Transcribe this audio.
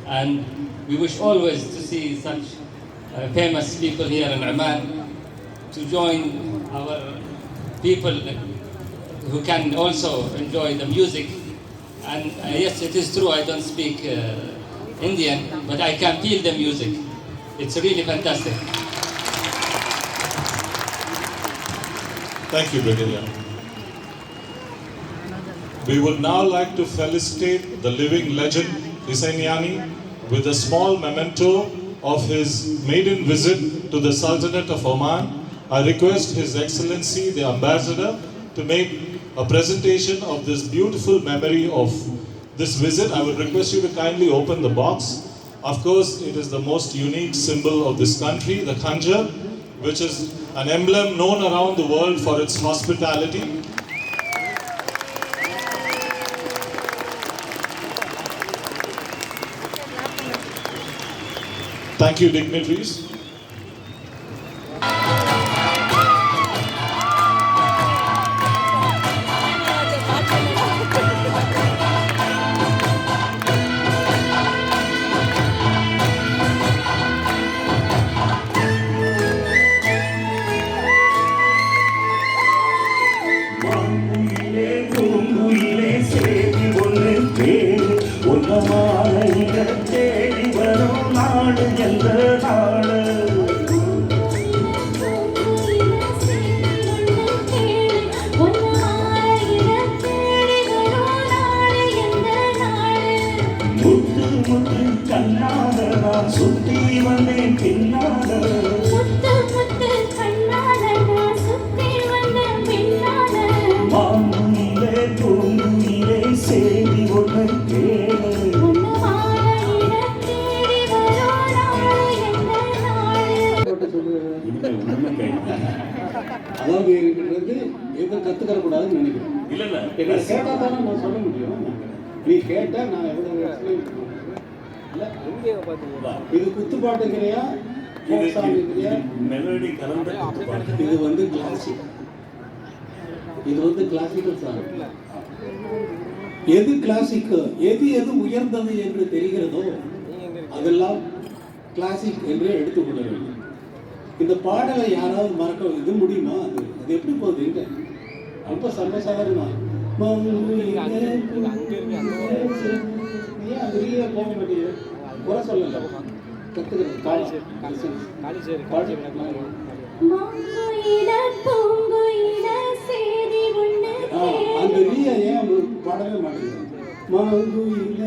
and we wish always to see such famous people here in Oman to join our people who can also enjoy the music. And yes, it is true, I don't speak Indian, but I can feel the music. It's really fantastic. Thank you, Brigadier. We would now like to felicitate the living legend Hussainiani with a small memento of his maiden visit to the Sultanate of Oman. I request His Excellency the Ambassador to make a presentation of this beautiful memory of this visit. I would request you to kindly open the box. Of course, it is the most unique symbol of this country, the Khanjar, which is an emblem known around the world for its hospitality. Thank you, dignitaries. சுத்தி வந்தேன் பின்னால மாமுனிலே பூங்குயிலே சேதி ஒன்று கேளு அதாவது என்கிட்ட எதுவும் கத்துக்கற கூடாதுன்னு நினைக்கிறேன். இல்ல என்ன கேட்டா தானே நான் சொல்ல முடியும். நீ கேட்டா நான் எவ்வளவு எக்ஸ்பிளைன் இது குத்துப்பாட்டுக்கிறையா மெலோடி கலந்த இது வந்து கிளாசிக். இது வந்து கிளாசிக்கல் சாங். எது கிளாசிக், எது எது உயர்ந்தது என்று தெரிகிறதோ அதெல்லாம் கிளாசிக் என்று எடுத்துக்கொள்ள வேண்டும். இந்த பாடலை யாராவது மறக்க இது முடியுமா? அது எப்படி போகுது? ரொம்ப சர்வசாதாரணமா போக மாட்டேங்குது. குறை சொல்லல, கத்துக்கிறது. அந்த ரீய ஏன் பாடவே மாட்டேங்குது? மாங்குயில